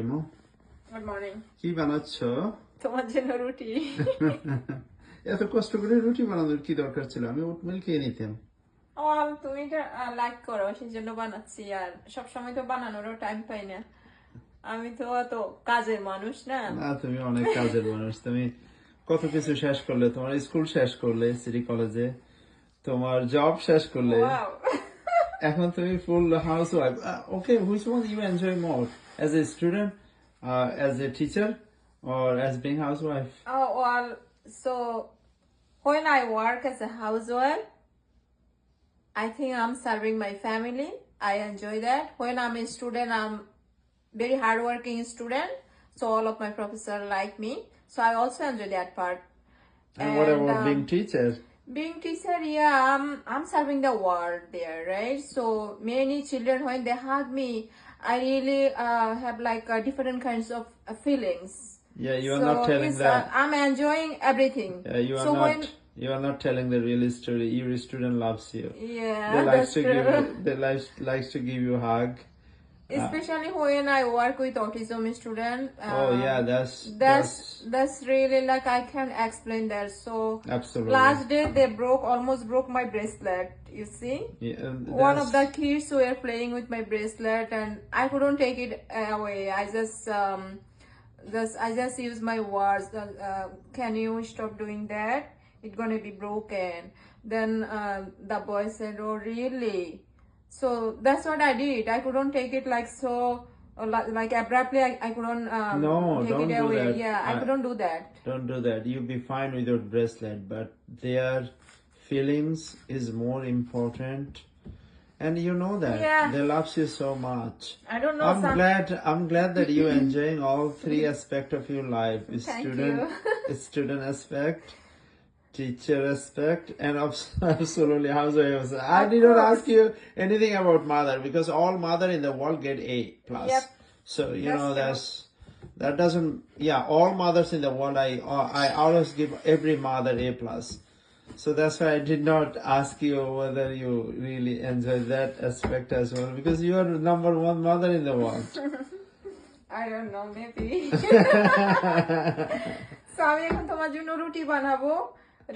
Good morning. কি বানাচ্ছো? তোমার জন্য রুটি। এত কষ্ট করে রুটি বানানোর কি দরকার ছিল? আমি ওটমিল খেয়ে নিতাম। তুমি এটা লাইক করো সেই জন্য বানাচ্ছি, আর সবসময় তো বানানোরও টাইম পাই না। আমি তো অত কাজের মানুষ না। না, তুমি অনেক কাজের মানুষ। তুমি কত কিছু শেষ করলে, তোমার স্কুল শেষ করলে সিটি কলেজে, তোমার জব শেষ করলে, ওয়াও। এখন তুমি full housewife. Okay, which one you enjoy more, as a student, as a teacher, or as being housewife? So when I work as a housewife, I think I'm serving my family. I enjoy that. When I'm a student, I'm very hardworking student. So all of my professors like me. So I also enjoy that part. And what about being teacher? Being teacher, yeah, I'm serving the world there, right? So many children, when they hug me, I really have like different kinds of feelings. Yeah, you are So not telling that. I'm enjoying everything. You are So not. when You are not telling the real story. Your student loves you. yeah, They likes that's to true. give. They likes to give you a hug. Especially when I work with autism student. Oh yeah, That's really like I can't explain that. So absolutely. last day they almost broke my bracelet. You see, Yeah, one of the kids were playing with my bracelet and I couldn't take it away. I just use my words. Can you stop doing that? It's gonna be broken. Then the boy said, "Oh really?" So that's what I did. I couldn't take it like so, like abruptly. I couldn't No, take don't it do away. that. Yeah, I couldn't do that. Don't do that. You'll be fine with your bracelet, but their feelings is more important, and you know that Yeah. they loves you so much. I don't know. I'm glad that you enjoying all three aspect of your life: Thank student, you. student aspect, teacher aspect, and absolutely housewife aspect. I Of did not course. ask you anything about mother because all mother in the world get A plus. Yep. So you That's know true. that doesn't. Yeah, all mothers in the world, I always give every mother A plus. So that's why I did not ask you whether you really enjoy that aspect as well because you are number one mother in the world. I don't know, maybe. So আমি এখন তোমার জন্য রুটি বানাবো।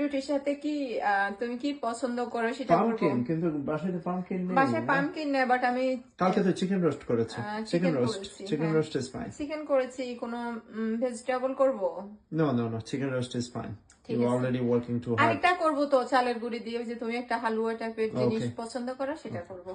রুটির সাথে কি তুমি কি পছন্দ করো সেটা করবো। পামকিন, কিন্তু বাসায় পামকিন নেই। বাসায় পামকিন নেই, বাট আমি কালকে তো চিকেন রোস্ট করেছে। চিকেন রোস্ট, করেছি, চিকেন হ্যাঁ। Roast is fine. চিকেন করেছি, কোনো ভেজিটেবল করবো। No, chicken roast is fine. ঠিক You're আছে। already working too hard. আরেকটা করবো তো চালের গুঁড়ি দিয়ে, ওই যে তুমি একটা হালুয়া টাইপের জিনিস Okay. পছন্দ করো সেটা করবো।